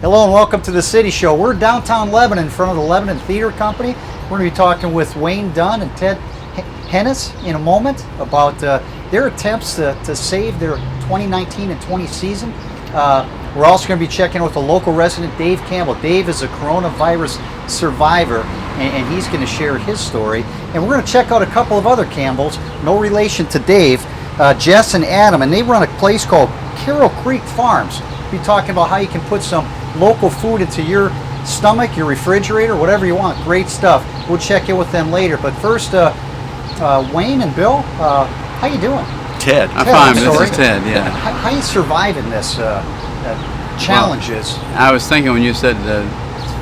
Hello and welcome to the City Show. We're downtown Lebanon in front of the Lebanon Theatre Company. We're going to be talking with Wayne Dunn and Ted Hennis in a moment about their attempts to save their 2019 and 20 season. We're also going to be checking with a local resident, Dave Campbell. Dave is a coronavirus survivor, and he's going to share his story. And we're going to check out a couple of other Campbells, no relation to Dave, Jess and Adam, and they run a place called Carroll Creek Farms. We'll be talking about how you can put some local food into your stomach, your refrigerator, whatever you want. Great stuff. We'll check in with them later. But first, Wayne and Bill, how you doing? Ted. I'm fine. This is Ted. Yeah. How you surviving this challenges? Well, I was thinking when you said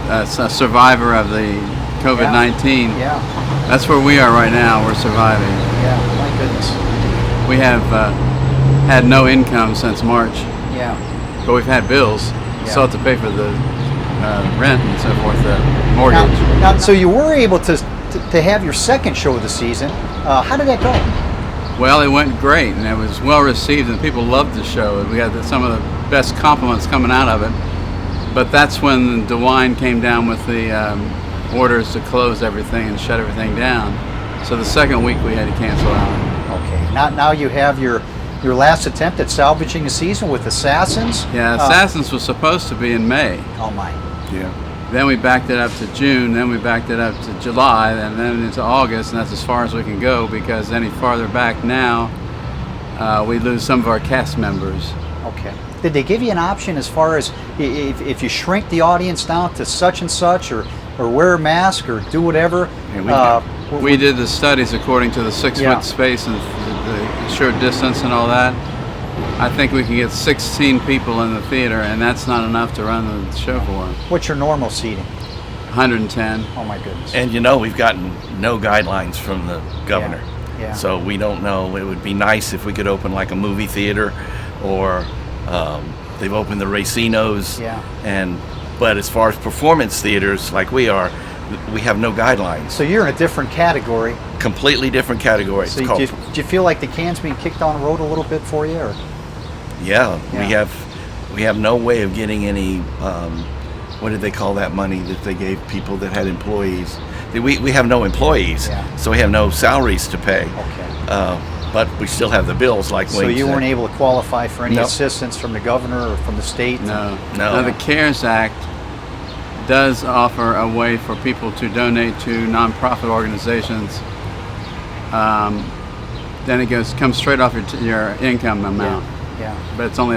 a survivor of the COVID-19. Yeah. That's where we are right now. We're surviving. Yeah. My goodness. We have had no income since March. Yeah. But we've had bills. Yeah. Still have to pay for the rent and so forth, the mortgage. Now, so you were able to have your second show of the season. How did that go? Well, it went great, and it was well received, and people loved the show. We had some of the best compliments coming out of it. But that's when DeWine came down with the orders to close everything and shut everything down. So the second week we had to cancel out. Okay. Now you have your last attempt at salvaging the season with Assassins. Yeah, Assassins was supposed to be in May. Oh my. Yeah. Then we backed it up to June, then we backed it up to July, and then into August, and that's as far as we can go, because any farther back now, we lose some of our cast members. Okay. Did they give you an option as far as if you shrink the audience down to such and such, or wear a mask, or do whatever? Yeah, we did the studies according to the 6-foot space and the assured distance and all that. I think we can get 16 people in the theater, and that's not enough to run the show for. What's your normal seating? 110. Oh my goodness. And we've gotten no guidelines from the governor. Yeah. So we don't know. It would be nice if we could open like a movie theater, or they've opened the racinos. Yeah. But as far as performance theaters like we are, we have no guidelines. So you're in a different category. Completely different category. So do you feel like the can's being kicked down the road a little bit for you, or? Yeah. We have no way of getting any. What did they call that money that they gave people that had employees? We have no employees, so we have no salaries to pay. Okay. But we still have the bills, like Wayne said. So you weren't able to qualify for any assistance from the governor or from the state? No. Now, the CARES Act does offer a way for people to donate to nonprofit organizations. Then it comes straight off your income amount. Yeah. But it's only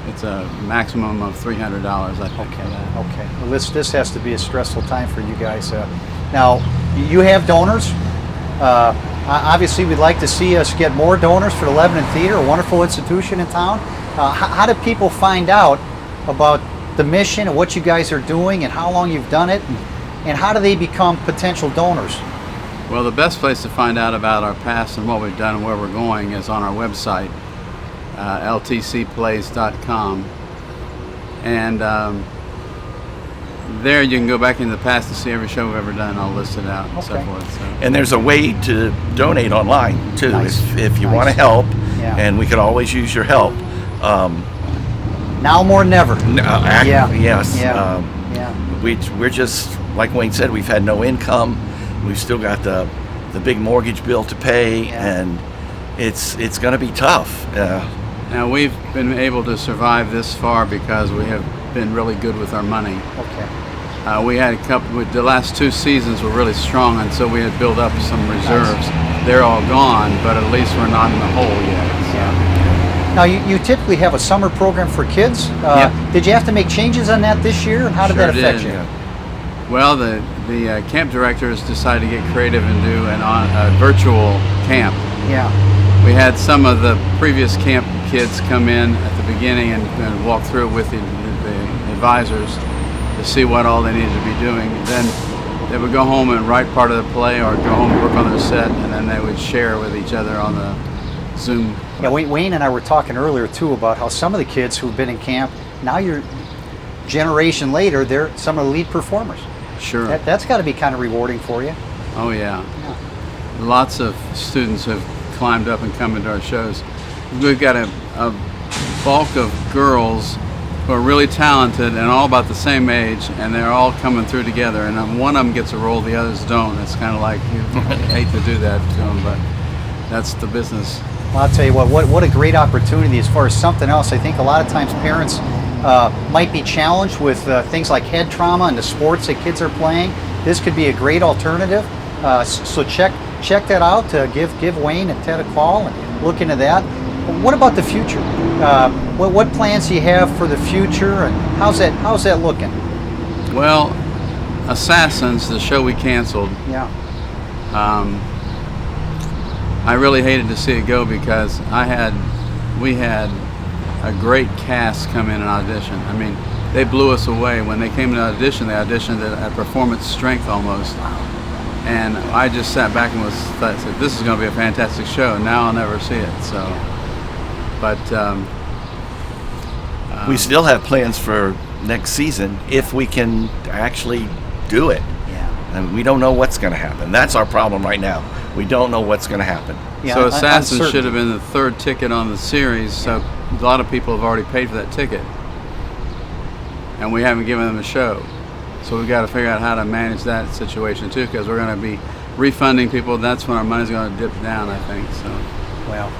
it's a maximum of $300, I think. Okay. Well, this has to be a stressful time for you guys. Now, you have donors. Obviously, we'd like to see us get more donors for the Lebanon Theater, a wonderful institution in town. How do people find out about the mission and what you guys are doing and how long you've done it, and how do they become potential donors? Well, the best place to find out about our past and what we've done and where we're going is on our website, ltcplays.com, and there you can go back in the past to see every show we've ever done, all listed out and so forth. So. And there's a way to donate online too, if you want to help, and we could always use your help. Now more than ever. Yes. We're just, like Wayne said, we've had no income. We've still got the big mortgage bill to pay, and it's going to be tough. Now, we've been able to survive this far because we have been really good with our money. Okay. We had the last 2 seasons were really strong, and so we had built up some reserves. They're all gone, but at least we're not in the hole yet. So. Now, you typically have a summer program for kids. Did you have to make changes on that this year, and how did that affect you? Well, the camp directors decided to get creative and do a virtual camp. Yeah. We had some of the previous camp kids come in at the beginning and walk through it with the advisors to see what all they needed to be doing. Then they would go home and write part of the play, or go home and work on their set, and then they would share with each other on the Zoom. Yeah, Wayne and I were talking earlier too about how some of the kids who've been in camp, now you're generation later, they're some of the lead performers. Sure. That's got to be kind of rewarding for you. Oh yeah. Lots of students have climbed up and come into our shows. We've got a bulk of girls who are really talented and all about the same age, and they're all coming through together. And one of them gets a role, the others don't. It's kind of like, you hate to do that to them, but that's the business. Well, I'll tell you what a great opportunity as far as something else. I think a lot of times parents might be challenged with things like head trauma and the sports that kids are playing. This could be a great alternative. So check that out. Give Wayne and Ted a call and look into that. What about the future? What plans do you have for the future, and how's that looking? Well, Assassins, the show we canceled. Yeah. I really hated to see it go because we had a great cast come in and audition. I mean, they blew us away. When they came to audition, they auditioned at performance strength almost. And I just sat back and said, this is going to be a fantastic show, and now I'll never see it. So, but we still have plans for next season if we can actually do it. Yeah. And we don't know what's going to happen. That's our problem right now. We don't know what's going to happen. Yeah, so Assassins uncertainty. should have been the third ticket on the series. So a lot of people have already paid for that ticket, and we haven't given them a show. So we've got to figure out how to manage that situation too, because we're going to be refunding people. That's when our money's going to dip down, I think. So. Well,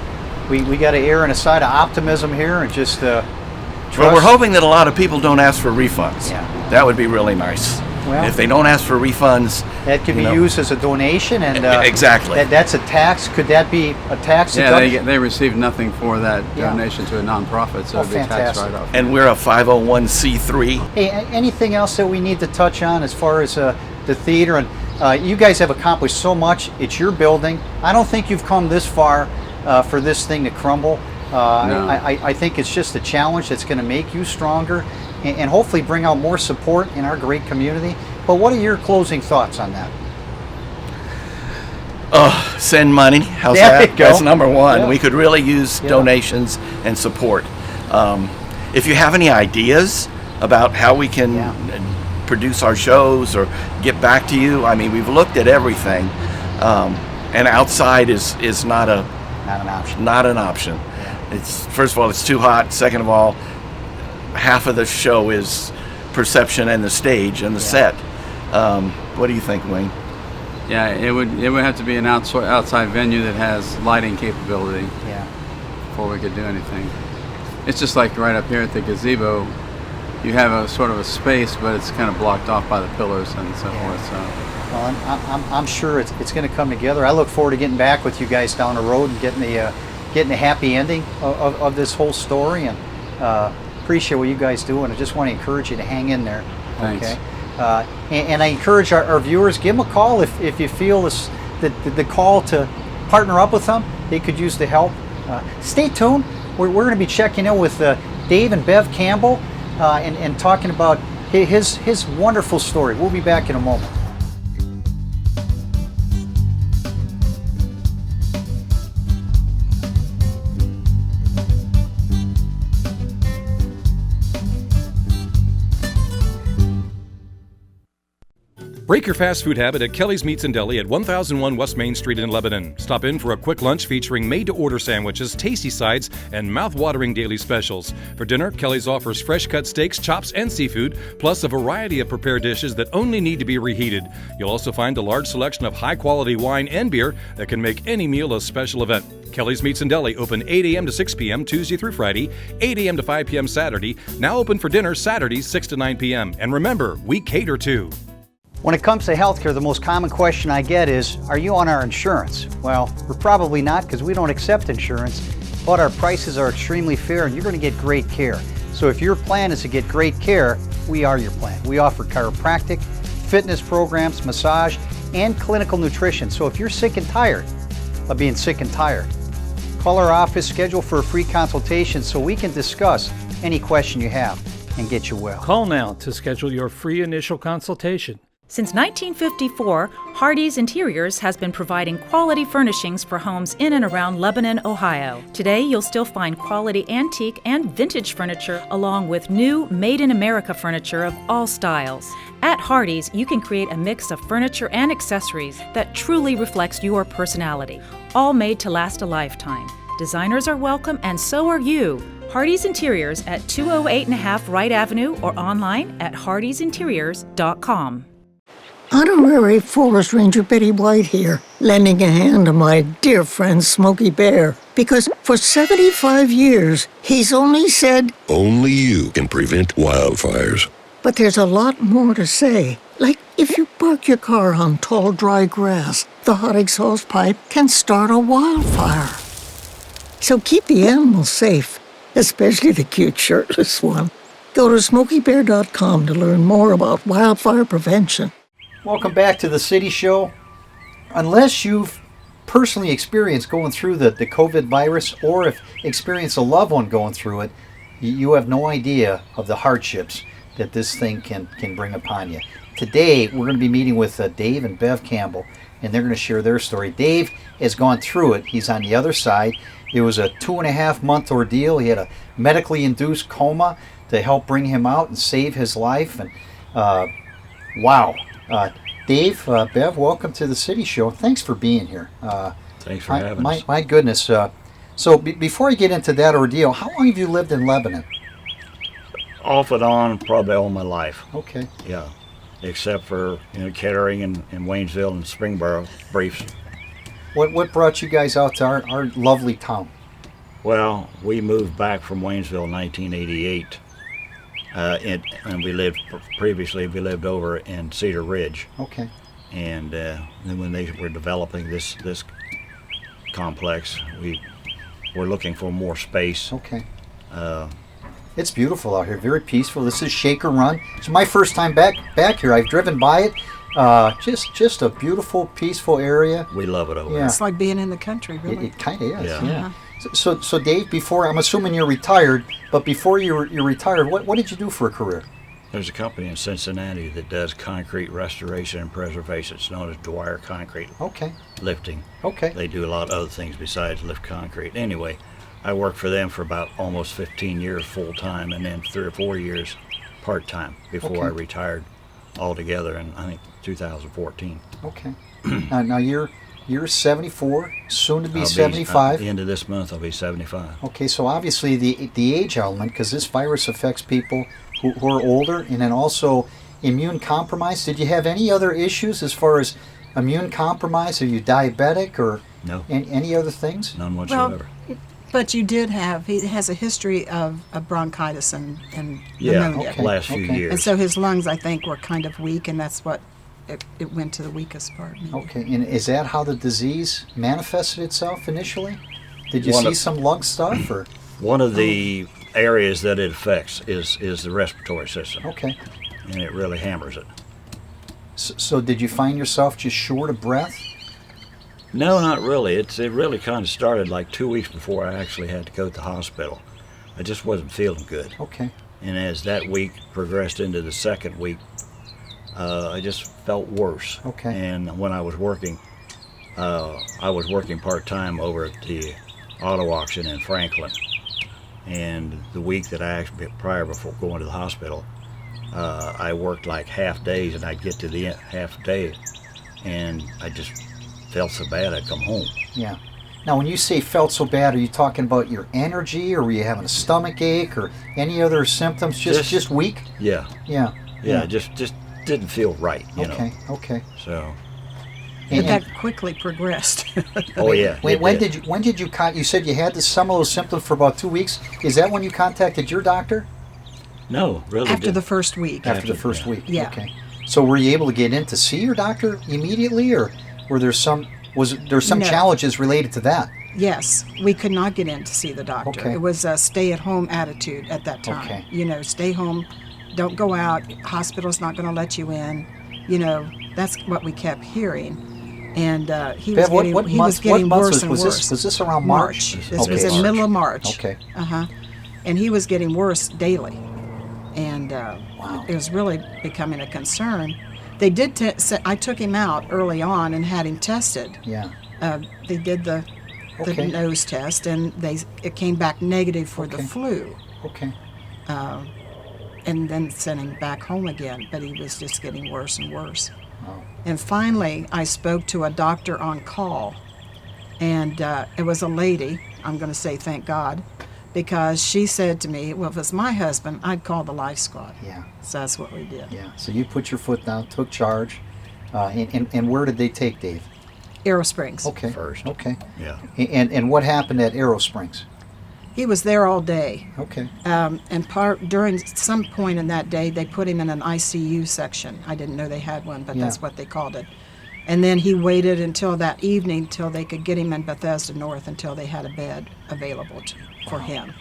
we got to err on a side of optimism here and just trust. Well, we're hoping that a lot of people don't ask for refunds. Yeah. That would be really nice. Well, if they don't ask for refunds, that could be used as a donation, and exactly. That's a tax. Could that be a tax deduction? Yeah, they received nothing for that donation to a nonprofit, so it'd be a tax write-off. And we're a 501c3. Hey, anything else that we need to touch on as far as the theater? And you guys have accomplished so much. It's your building. I don't think you've come this far for this thing to crumble. No. I think it's just a challenge that's going to make you stronger and hopefully bring out more support in our great community. But what are your closing thoughts on that? Send money. How's There that? you go. That's number one. Yeah. We could really use donations and support. If you have any ideas about how we can produce our shows or get back to you, I mean, we've looked at everything, and outside is not an option. Not an option. Yeah. It's, first of all, it's too hot. Second of all, half of the show is perception and the stage and the set. What do you think, Wayne? Yeah, it would have to be an outside venue that has lighting capability. Yeah. Before we could do anything. It's just like right up here at the gazebo, you have a sort of a space, but it's kind of blocked off by the pillars and so forth. So. Well, I'm sure it's going to come together. I look forward to getting back with you guys down the road and getting the happy ending of this whole story. And appreciate what you guys do, and I just want to encourage you to hang in there. Thanks. Okay. And I encourage our viewers, give them a call if you feel the call to partner up with them. They could use the help. Stay tuned. We're going to be checking in with Dave and Bev Campbell and talking about his wonderful story. We'll be back in a moment. Break your fast food habit at Kelly's Meats and Deli at 1001 West Main Street in Lebanon. Stop in for a quick lunch featuring made-to-order sandwiches, tasty sides, and mouth-watering daily specials. For dinner, Kelly's offers fresh-cut steaks, chops, and seafood, plus a variety of prepared dishes that only need to be reheated. You'll also find a large selection of high-quality wine and beer that can make any meal a special event. Kelly's Meats and Deli open 8 a.m. to 6 p.m. Tuesday through Friday, 8 a.m. to 5 p.m. Saturday, now open for dinner Saturdays 6 to 9 p.m. And remember, we cater too. When it comes to healthcare, the most common question I get is, are you on our insurance? Well, we're probably not because we don't accept insurance, but our prices are extremely fair and you're going to get great care. So if your plan is to get great care, we are your plan. We offer chiropractic, fitness programs, massage, and clinical nutrition. So if you're sick and tired of being sick and tired, call our office, schedule for a free consultation so we can discuss any question you have and get you well. Call now to schedule your free initial consultation. Since 1954, Hardee's Interiors has been providing quality furnishings for homes in and around Lebanon, Ohio. Today, you'll still find quality antique and vintage furniture along with new made-in-America furniture of all styles. At Hardee's, you can create a mix of furniture and accessories that truly reflects your personality, all made to last a lifetime. Designers are welcome, and so are you. Hardy's Interiors at 208 and a half Wright Avenue or online at hardysinteriors.com. Honorary Forest Ranger Betty White here, lending a hand to my dear friend Smokey Bear. Because for 75 years, he's only said, only you can prevent wildfires. But there's a lot more to say. Like, if you park your car on tall, dry grass, the hot exhaust pipe can start a wildfire. So keep the animals safe, especially the cute shirtless one. Go to SmokeyBear.com to learn more about wildfire prevention. Welcome back to the City Show. Unless you've personally experienced going through the COVID virus, or if experienced a loved one going through it, you have no idea of the hardships that this thing can bring upon you. Today, we're going to be meeting with Dave and Bev Campbell, and they're going to share their story. Dave has gone through it. He's on the other side. It was a 2.5-month ordeal. He had a medically induced coma to help bring him out and save his life. And wow. Dave, Bev, welcome to the City Show. Thanks for being here. Thanks for having us. My goodness. So before I get into that ordeal, how long have you lived in Lebanon? Off and on, probably all my life. Okay. Yeah, except for Kettering and Waynesville and Springboro briefs. What brought you guys out to our lovely town? Well, we moved back from Waynesville in 1988, and we lived over in Cedar Ridge. Okay. And then when they were developing this complex, we were looking for more space. Okay. It's beautiful out here, very peaceful. This is Shaker Run. It's my first time back here. I've driven by it. Just a beautiful, peaceful area. We love it over here. It's like being in the country, really. It kind of is. Yeah. Yeah. So Dave, before, I'm assuming you're retired, but before you're retired, what did you do for a career? There's a company in Cincinnati that does concrete restoration and preservation. It's known as Dwyer Concrete. Okay. Lifting. Okay. They do a lot of other things besides lift concrete. Anyway, I worked for them for about almost 15 years full time, and then 3 or 4 years part time before I retired altogether in, I think, 2014. Okay. Now you're 74, soon to be At 75. the end of this month, I'll be 75. Okay, so obviously the age element, because this virus affects people who are older, and then also immune compromised. Did you have any other issues as far as immune compromise? Are you diabetic or No. any other things? None whatsoever. Well, but you did he has a history of bronchitis and Yeah, pneumonia. Okay. last few years. And so his lungs, I think, were kind of weak, and that's what it went to the weakest part. Maybe. Okay, and is that how the disease manifested itself initially? Did you One see of- some lung stuff or? One of the areas that it affects is the respiratory system, Okay. and it really hammers it. So did you find yourself just short of breath? No, not really. It really kind of started like 2 weeks before I actually had to go to the hospital. I just wasn't feeling good. Okay. And as that week progressed into the second week, I just felt worse. Okay. And when I was working part-time over at the auto auction in Franklin. And the week that I actually, before going to the hospital, I worked like half days, and I'd get to the half day, and I just felt so bad I'd come home. Yeah. Now, when you say felt so bad, are you talking about your energy, or were you having a stomach ache, or any other symptoms? Just weak? Yeah. Yeah. Yeah. Just didn't feel right, you know. Okay. So. But that quickly progressed. Oh yeah. When did you you said you had some of those symptoms for about 2 weeks? Is that when you contacted your doctor? No, really. After the first week. After the first week. Yeah. Okay. So were you able to get in to see your doctor immediately, or was there some No. challenges related to that? Yes, we could not get in to see the doctor. Okay. It was a stay-at-home attitude at that time. Okay. You know, stay home, don't go out. Hospital's not going to let you in. You know, that's what we kept hearing. And he was Bev, getting worse and was worse. Was this around March? This was in the middle of March. Okay. And he was getting worse daily. And Wow. it was really becoming a concern. They did. I took him out early on and had him tested. Yeah. They did the Okay. nose test, and it came back negative for the Okay. flu. Okay. And then sent him back home again. But he was just getting worse and worse. Wow. And finally, I spoke to a doctor on call, And it was a lady, I'm going to say thank God, because she said to me, well, if it's my husband, I'd call the life squad. Yeah. So that's what we did. Yeah. So you put your foot down, took charge. And where did they take Dave? Arrow Springs. Okay. First. Okay. Yeah. And what happened at Arrow Springs? He was there all day. Okay. And during some point in that day, they put him in an ICU section. I didn't know they had one, but that's what they called it. And then he waited until that evening till they could get him in Bethesda North until they had a bed available for him.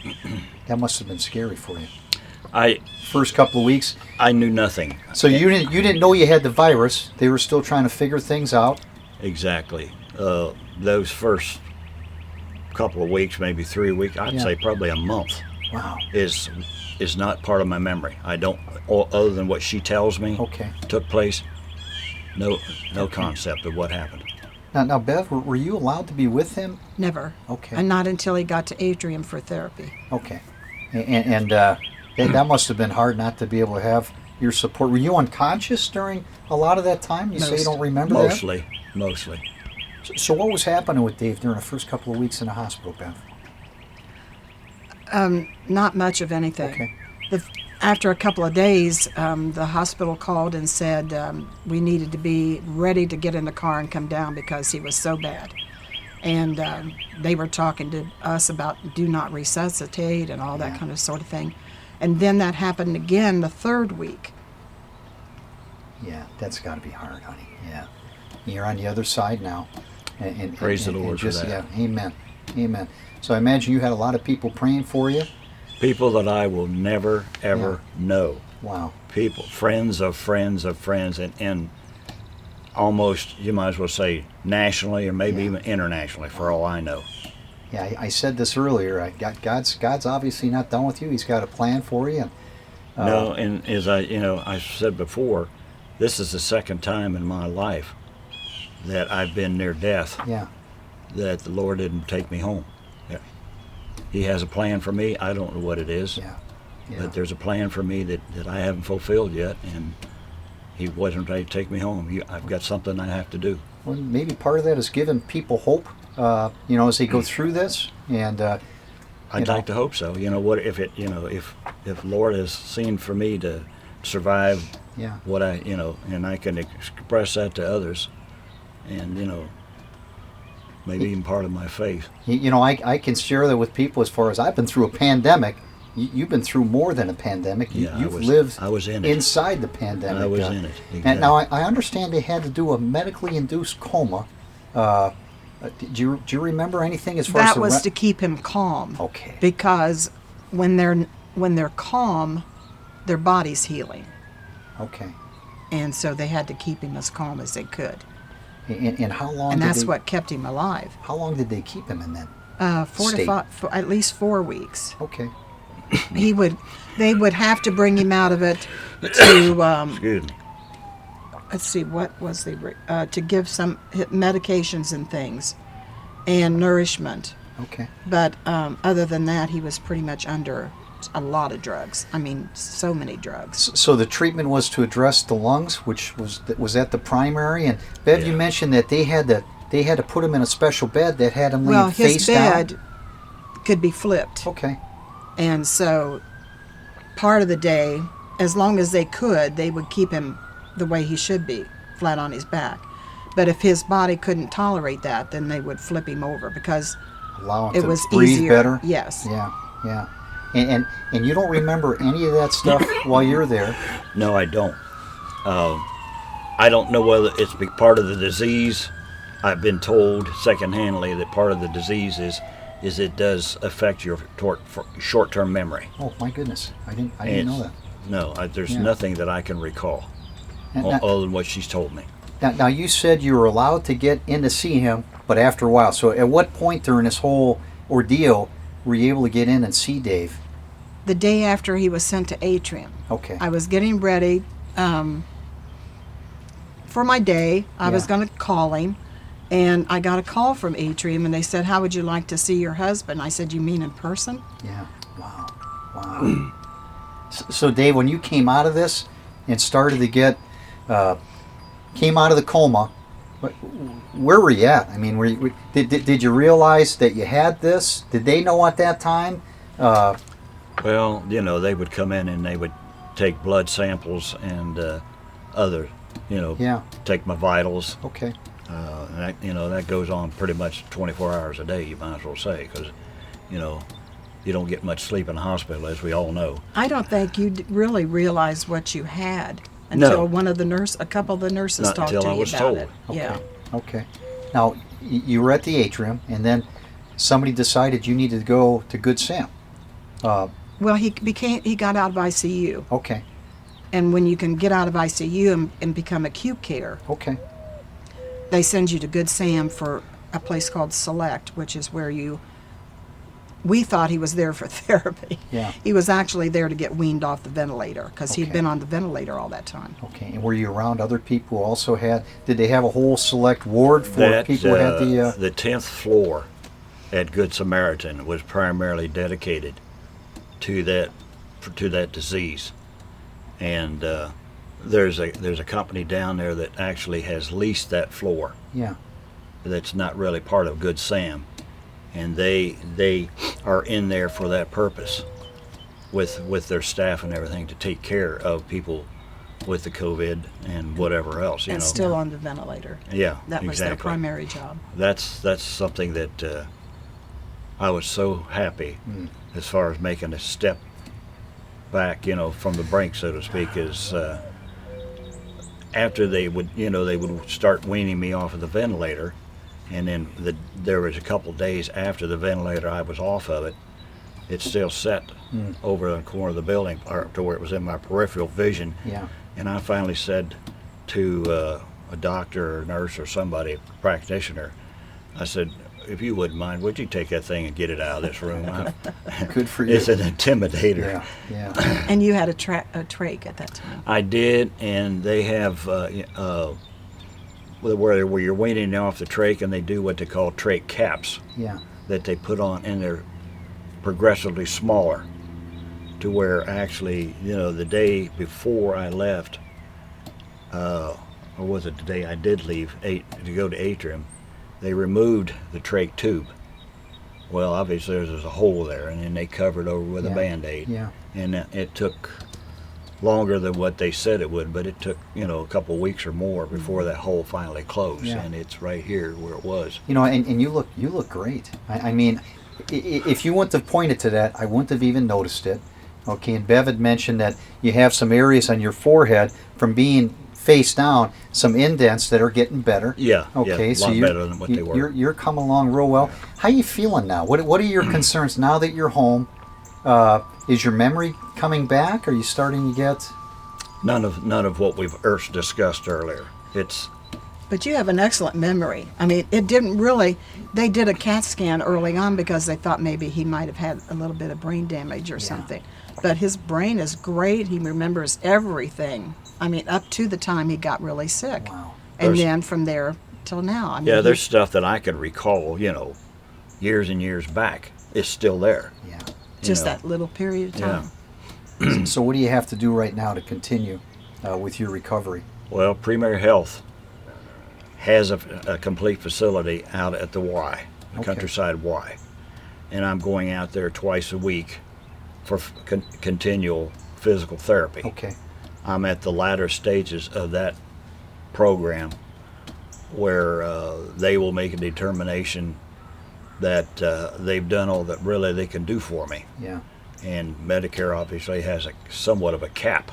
That must have been scary for you. First couple of weeks, I knew nothing. So you didn't know you had the virus. They were still trying to figure things out. Exactly. Those first couple of weeks, maybe 3 weeks, I'd say probably a month. Wow. Is not part of my memory. I don't, other than what she tells me took place, no concept of what happened. Now, Bev, were you allowed to be with him? Never. Okay. And not until he got to Atrium for therapy. Okay. And that must have been hard not to be able to have your support. Were you unconscious during a lot of that time? You say you don't remember Mostly. So what was happening with Dave during the first couple of weeks in the hospital, Bev? Not much of anything. Okay. After a couple of days, the hospital called and said we needed to be ready to get in the car and come down because he was so bad. And they were talking to us about do not resuscitate and all that kind of sort of thing. And then that happened again the third week. Yeah, that's got to be hard, honey. Yeah. You're on the other side now. And praise the Lord for that. Yeah, amen. Amen. So I imagine you had a lot of people praying for you. People that I will never, ever know. Wow. People, friends of friends of friends, and almost, you might as well say, nationally or maybe even internationally, for all I know. Yeah, I said this earlier. God's obviously not done with you. He's got a plan for you. No, and as I said before, this is the second time in my life that I've been near death. Yeah. That the Lord didn't take me home. He has a plan for me. I don't know what it is. Yeah. But there's a plan for me that I haven't fulfilled yet, and he wasn't ready to take me home. I've got something I have to do. Well, maybe part of that is giving people hope, as they go through this. And I'd like to hope so. If Lord has seen for me to survive what and I can express that to others, and maybe even part of my faith. I can share that with people as far as I've been through a pandemic. You've been through more than a pandemic. You've lived inside the pandemic. I was in it. Exactly. And now I understand they had to do a medically induced coma. Do you remember anything as far as that was to keep him calm? Okay. Because when they're calm, their body's healing. Okay. And so they had to keep him as calm as they could. And how long? And that's what kept him alive. How long did they keep him in that? 4 to 5, at least 4 weeks. Okay. They would have to bring him out of it to. Excuse me. Let's see, what was to give some medications and things, and nourishment. Okay. But other than that, he was pretty much under a lot of drugs. I mean, so many drugs. So the treatment was to address the lungs, which was that the primary. And Bev, you mentioned that they had to put him in a special bed that had him laying face down. Well, his bed could be flipped. Okay. And so part of the day, as long as they could, they would keep him the way he should be, flat on his back. But if his body couldn't tolerate that, then they would flip him over because allow him it to was breathe easier. Better. Yes. Yeah. And you don't remember any of that stuff while you're there? No, I don't. I don't know whether it's part of the disease. I've been told secondhandly that part of the disease is it does affect your short-term memory. Oh my goodness, I didn't know that. No, there's nothing that I can recall other than what she's told me. Now you said you were allowed to get in to see him, but after a while. So at what point during this whole ordeal were you able to get in and see Dave? The day after he was sent to Atrium. Okay. I was getting ready for my day. I was going to call him, and I got a call from Atrium, and they said, "How would you like to see your husband?" I said, "You mean in person?" Yeah. Wow. So Dave, when you came out of this and started to came out of the coma Where were you at? I mean, did you realize that you had this? Did they know at that time? Well, they would come in and they would take blood samples and other, take my vitals. Okay. And that goes on pretty much 24 hours a day, you might as well say, because, you don't get much sleep in the hospital, as we all know. I don't think you really realized what you had until No. a couple of the nurses Not talked until to I you was about told. it. Okay. Yeah. Okay. Now, you were at the atrium, and then somebody decided you needed to go to Good Sam. Well, he got out of ICU, Okay. and when you can get out of ICU and become acute care, Okay. they send you to Good Sam for a place called Select, which is where we thought he was there for therapy. Yeah. He was actually there to get weaned off the ventilator because he'd Okay. been on the ventilator all that time. Okay. And were you around other people who also had? Did they have a whole select ward for people who had the 10th floor at Good Samaritan was primarily dedicated to that disease, and there's a company down there that actually has leased that floor. Yeah. That's not really part of Good Sam, and they are in there for that purpose, with their staff and everything to take care of people with the COVID and whatever else. And still on the ventilator. Yeah, That was their exactly. primary job. That's something that I was so happy as far as making a step back, from the brink, so to speak, is after they would start weaning me off of the ventilator, and then there was a couple days after the ventilator I was off of it. It still sat over in the corner of the building, or to where it was in my peripheral vision. Yeah. And I finally said to a doctor or nurse or somebody, practitioner, I said, if you wouldn't mind, would you take that thing and get it out of this room? Good for you. It's an intimidator. Yeah. Yeah. And you had a trach at that time. I did, and they have where you're weaning off the trach, and they do what they call trach caps Yeah. that they put on, and they're progressively smaller, to where actually, the day before I left, or was it the day I did leave to go to Atrium, they removed the trach tube. Well, obviously there's a hole there, and then they covered over with a Band-Aid. Yeah. And it took longer than what they said it would, but it took, a couple of weeks or more before that hole finally closed. Yeah. And it's right here where it was. And you look great. I mean, if you wouldn't have pointed to that, I wouldn't have even noticed it. Okay, and Bev had mentioned that you have some areas on your forehead from being face down, some indents that are getting better. Yeah. Okay, a so lot better than what they were. You're coming along real well. How you feeling now? What are your concerns now that you're home? Is your memory coming back? Are you starting to get? None of what we've discussed earlier. But you have an excellent memory. I mean, it didn't really. They did a CAT scan early on because they thought maybe he might have had a little bit of brain damage or something. But his brain is great. He remembers everything. I mean, up to the time he got really sick. Wow. And then from there till now. I mean, there's stuff that I can recall, years and years back. It's still there. Yeah. Just that little period of time. So what do you have to do right now to continue with your recovery? Well, Premier Health has a complete facility out at the Y, the Countryside Y. And I'm going out there twice a week for continual physical therapy. Okay. I'm at the latter stages of that program where they will make a determination that they've done all that really they can do for me. Yeah. And Medicare obviously has somewhat of a cap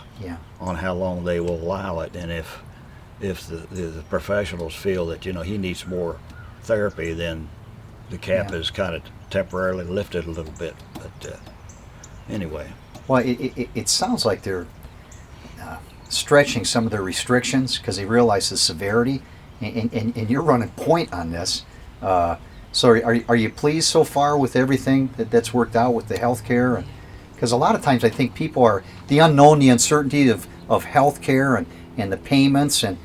on how long they will allow it. And if the professionals feel that he needs more therapy, then the cap is kind of temporarily lifted a little bit. But anyway. Well, it sounds like they're stretching some of their restrictions because they realize the severity, and you're running point on this. So are you pleased so far with everything that's worked out with the healthcare? Because a lot of times I think people are the unknown, the uncertainty of healthcare and the payments, and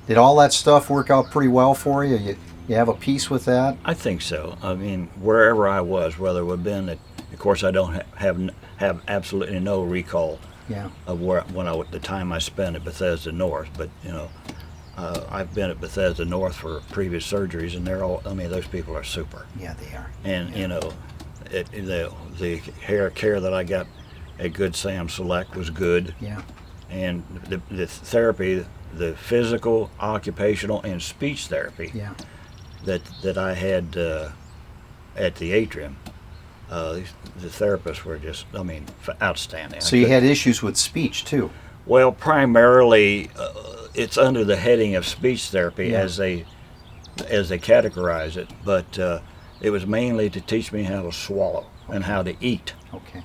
did all that stuff work out pretty well for you? You have a peace with that? I think so. I mean, wherever I was, whether it would have been at, of course, I don't have absolutely no recall of the time I spent at Bethesda North, but I've been at Bethesda North for previous surgeries, and they're all, I mean, those people are super. Yeah, they are. And, you know, the care that I got at Good Sam Select was good. Yeah. And the therapy, the physical, occupational, and speech therapy Yeah. that I had at the atrium, the therapists were just, I mean, outstanding. So you had issues with speech too? Well, primarily, it's under the heading of speech therapy Yeah. as they categorize it, but it was mainly to teach me how to swallow and how to eat. Okay.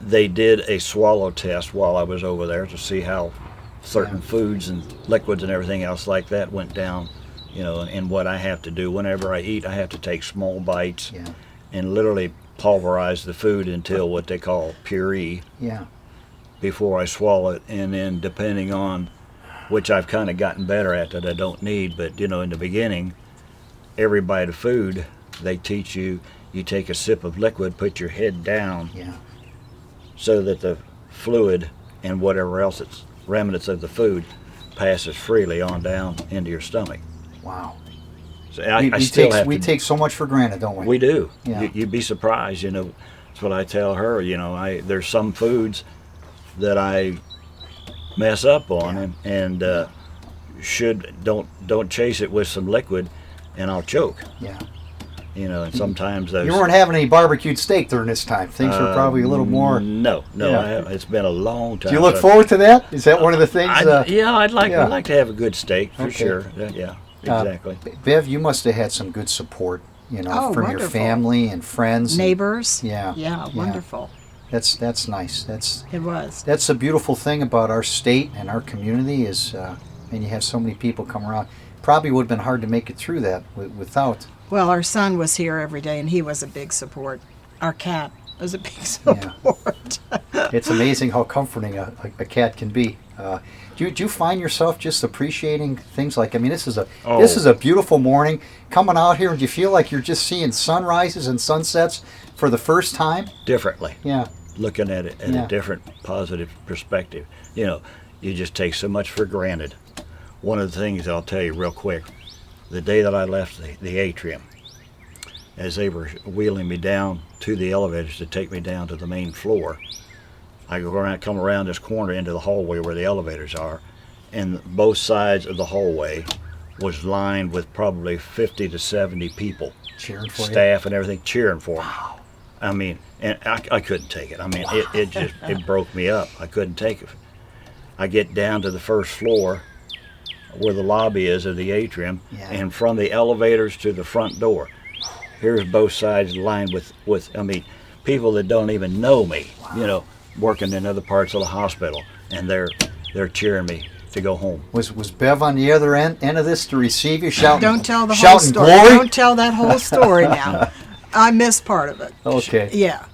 They did a swallow test while I was over there to see how certain foods and liquids and everything else like that went down, you know, and what I have to do. Whenever I eat, I have to take small bites and literally pulverize the food until what they call puree before I swallow it. And then depending on, which I've kind of gotten better at, that I don't need, but you know, in the beginning, every bite of food, they teach you, you take a sip of liquid, put your head down so that the fluid and whatever else it's remnants of the food passes freely on down into your stomach. Wow. So I still have we to, take so much for granted, don't we? we do. Yeah. You'd be surprised, you know. That's what I tell her, you know, there's some foods that I mess up on and don't chase it with some liquid and I'll choke. Yeah. You know, and sometimes those... You weren't having any barbecued steak during this time. Things were probably a little more... No, Yeah. it's been a long time. Do you look forward to that? Is that one of the things? I'd like to have a good steak for Okay. sure. Yeah, exactly. Bev, you must have had some good support, you know, Oh, from your wonderful. family and friends. Neighbors. Yeah. Yeah, wonderful. That's nice. It was. That's the beautiful thing about our state and our community is, and you have so many people come around. Probably would have been hard to make it through that without. Well, our son was here every day, and he was a big support. Our cat was a big support. It's amazing how comforting a cat can be. Do you find yourself just appreciating things like? I mean, this is a beautiful morning coming out here, and do you feel like you're just seeing sunrises and sunsets for the first time? Differently. Yeah. Looking at it in a different, positive perspective. You know, you just take so much for granted. One of the things I'll tell you real quick, the day that I left the atrium, as they were wheeling me down to the elevators to take me down to the main floor, I come around this corner into the hallway where the elevators are, and both sides of the hallway was lined with probably 50 to 70 people, cheering for staff and everything, cheering for me. I mean, and I couldn't take it. I mean, it broke me up. I couldn't take it. I get down to the first floor where the lobby is of the atrium, and from the elevators to the front door, here's both sides lined with I mean, people that don't even know me, you know, working in other parts of the hospital, and they're cheering me to go home. Was Bev on the other end of this to receive you, shouting? Don't tell the whole story. Glory? Don't tell that whole story now. I missed part of it. Okay. Yeah.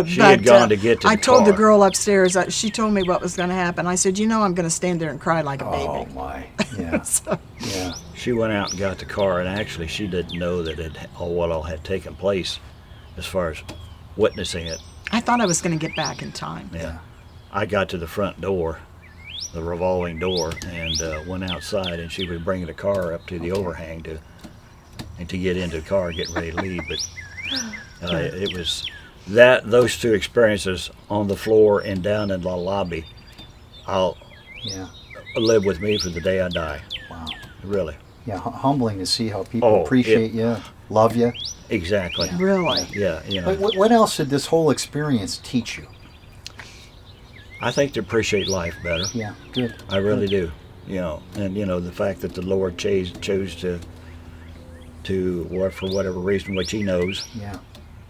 She had gone to get to the I told the car. girl upstairs, she told me what was going to happen. I said, you know, I'm going to stand there and cry like a baby. Oh, my. Yeah. Yeah. She went out and got the car, and actually she didn't know that what all had taken place as far as witnessing it. I thought I was going to get back in time. Yeah. I got to the front door, the revolving door, and went outside, and she was bringing the car up to the overhang to get into the car, get ready to leave. But it was those two experiences on the floor and down in the lobby, I'll live with me for the day I die. Wow. Really. Yeah, humbling to see how people appreciate you, love you. Exactly. Really? Yeah, you know. What else did this whole experience teach you? I think to appreciate life better. Yeah, good. I really do. You know, and you know the fact that the Lord chose to for whatever reason, which He knows,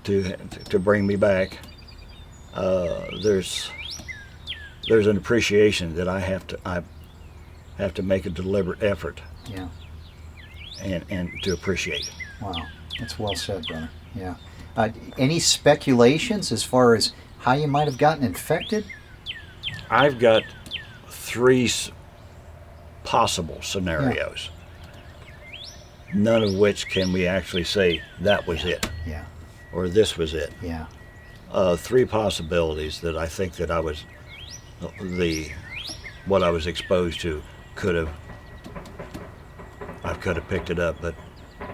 to bring me back. There's an appreciation that I have to make a deliberate effort. Yeah. And to appreciate. Wow, that's well said, brother. Yeah. Any speculations as far as how you might have gotten infected? I've got 3 possible scenarios. None of which can we actually say that was it. Yeah. Or this was it. Yeah. 3 possibilities that I think that I was the what I was exposed to I could have picked it up, but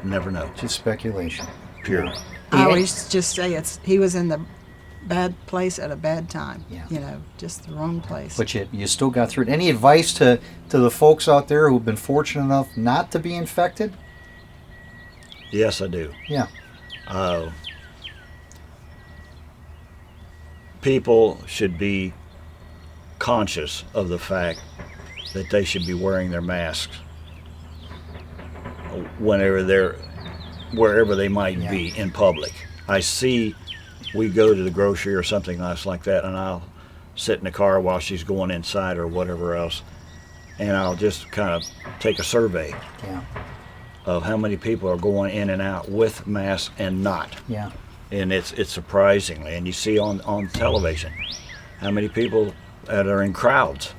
never know. Just speculation. Pure. I always just say he was in the bad place at a bad time. Yeah. You know, just the wrong place. But you still got through it. Any advice to the folks out there who've been fortunate enough not to be infected? Yes, I do. Yeah. People should be conscious of the fact that they should be wearing their masks wherever they might be in public. I see, we go to the grocery or something else like that, and I'll sit in the car while she's going inside or whatever else, and I'll just kind of take a survey of how many people are going in and out with masks and not. Yeah. And it's surprisingly, and you see on television how many people that are in crowds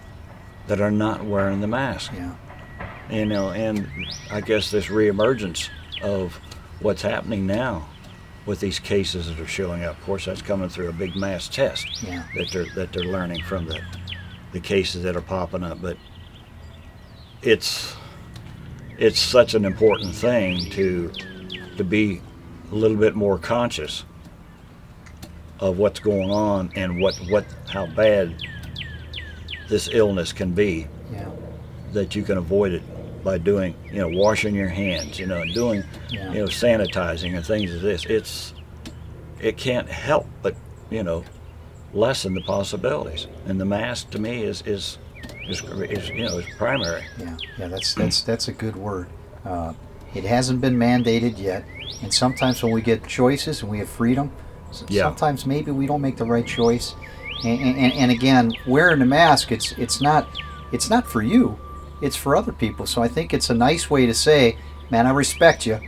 that are not wearing the mask. Yeah. You know, and I guess this reemergence of what's happening now with these cases that are showing up. Of course, that's coming through a big mass test that they're learning from the cases that are popping up. But it's such an important thing to be a little bit more conscious of what's going on and how bad this illness can be. Yeah. That you can avoid it by doing, washing your hands, doing, sanitizing and things of this. It can't help but, lessen the possibilities. And the mask to me is primary. Yeah. That's a good word. It hasn't been mandated yet, and sometimes when we get choices and we have freedom, sometimes maybe we don't make the right choice. And again, wearing the mask, it's not for you. It's for other people. So I think it's a nice way to say, man, I respect you.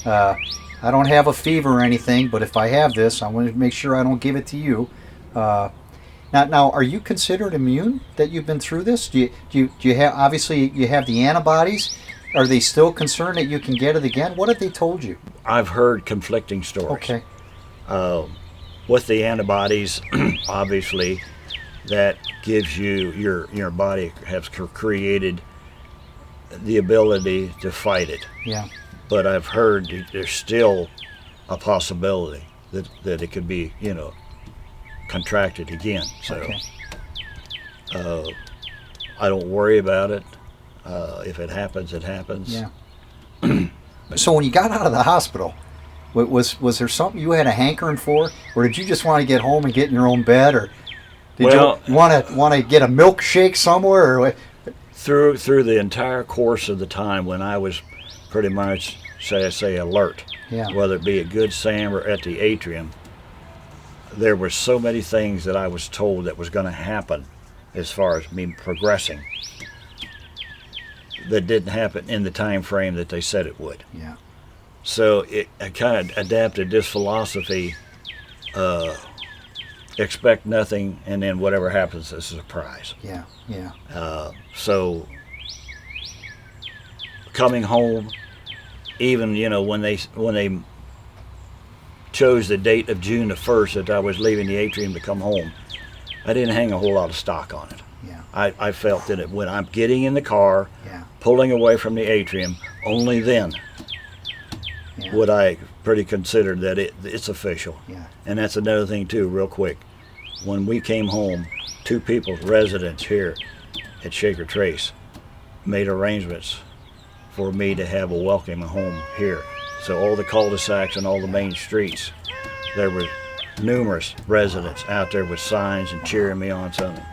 I don't have a fever or anything, but if I have this, I want to make sure I don't give it to you. Now, are you considered immune that you've been through this? Do you have, obviously you have the antibodies? Are they still concerned that you can get it again? What have they told you? I've heard conflicting stories. Okay. With the antibodies, obviously, that gives you, your body has created the ability to fight it. Yeah. But I've heard there's still a possibility that it could be, contracted again. So I don't worry about it. If it happens, it happens. Yeah. So when you got out of the hospital, was there something you had a hankering for, or did you just want to get home and get in your own bed, or did you want to get a milkshake somewhere? Or through the entire course of the time when I was pretty much, say alert, whether it be at Good Sam or at the atrium, there were so many things that I was told that was going to happen as far as me progressing that didn't happen in the time frame that they said it would. Yeah. So I kind of adapted this philosophy, expect nothing, and then whatever happens is a surprise. Yeah. So coming home, even when they chose the date of June the 1st that I was leaving the atrium to come home, I didn't hang a whole lot of stock on it. Yeah. I felt that when I'm getting in the car, pulling away from the atrium, only then would I pretty consider that it's official. Yeah. And that's another thing too, real quick. When we came home, 2 people, residents here at Shaker Trace, made arrangements for me to have a welcome home here. So all the cul-de-sacs and all the main streets, there were numerous residents out there with signs and cheering me on. Something.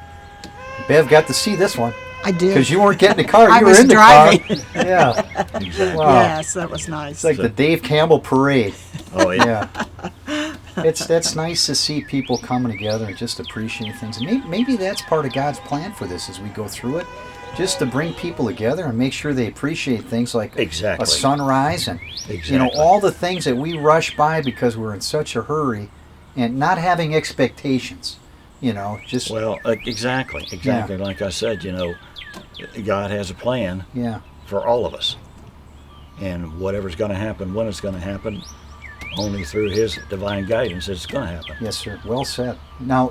Bev got to see this one. I did. Because you weren't getting the car, I you were was in the driving. car. Yeah. Exactly. Wow. Yes, that was nice. It's like the Dave Campbell parade. Oh yeah. That's nice to see people coming together and just appreciating things. And maybe that's part of God's plan for this as we go through it, just to bring people together and make sure they appreciate things like a sunrise and all the things that we rush by because we're in such a hurry and not having expectations. Just exactly. Yeah. Like I said, God has a plan for all of us, and whatever's going to happen, when it's going to happen, only through His divine guidance it's going to happen. Yes, sir. Well said. Now,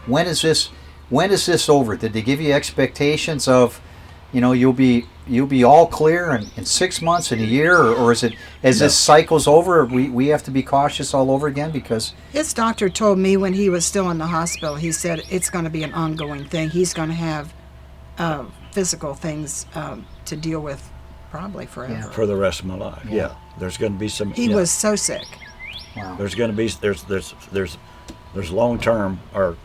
when is this when is this over? Did they give you expectations of, you'll be all clear in 6 months, in a year, or is it as this cycle's over, we have to be cautious all over again? Because his doctor told me when he was still in the hospital, he said it's going to be an ongoing thing. He's going to have physical things to deal with probably forever. For the rest of my life. Yeah. There's going to be some. He was so sick. Wow. There's going to be there's long term or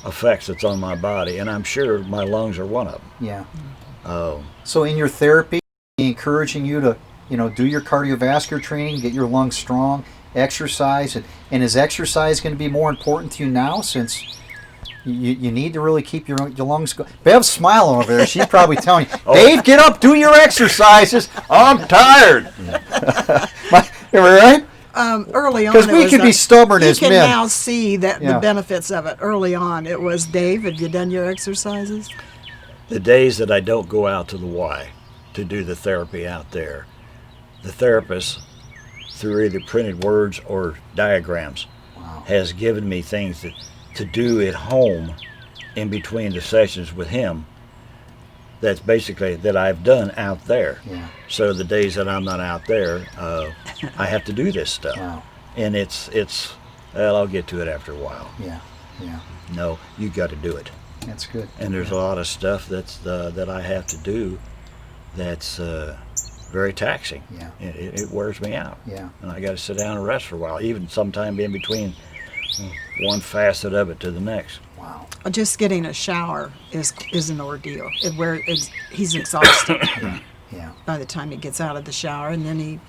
effects that's on my body, and I'm sure my lungs are one of them. Yeah. Oh. So in your therapy, encouraging you to, do your cardiovascular training, get your lungs strong, exercise, and is exercise going to be more important to you now since you need to really keep your lungs going? Bev's smiling over there. She's probably telling you, Dave, get up, do your exercises. I'm tired. Am I right? Early on, because we can be stubborn as men. You can now see that the benefits of it. Early on, it was, Dave, have you done your exercises? The days that I don't go out to the Y to do the therapy out there, the therapist, through either printed words or diagrams, has given me things to do at home in between the sessions with him. That's basically that I've done out there. Yeah. So the days that I'm not out there, I have to do this stuff. Wow. And it's well, I'll get to it after a while. Yeah. No, you got to do it. That's good. And there's a lot of stuff that I have to do that's very taxing. Yeah. It wears me out. Yeah. And I got to sit down and rest for a while, even sometime in between one facet of it to the next. Wow. Just getting a shower is an ordeal. He's exhausted Yeah. by the time he gets out of the shower, and then he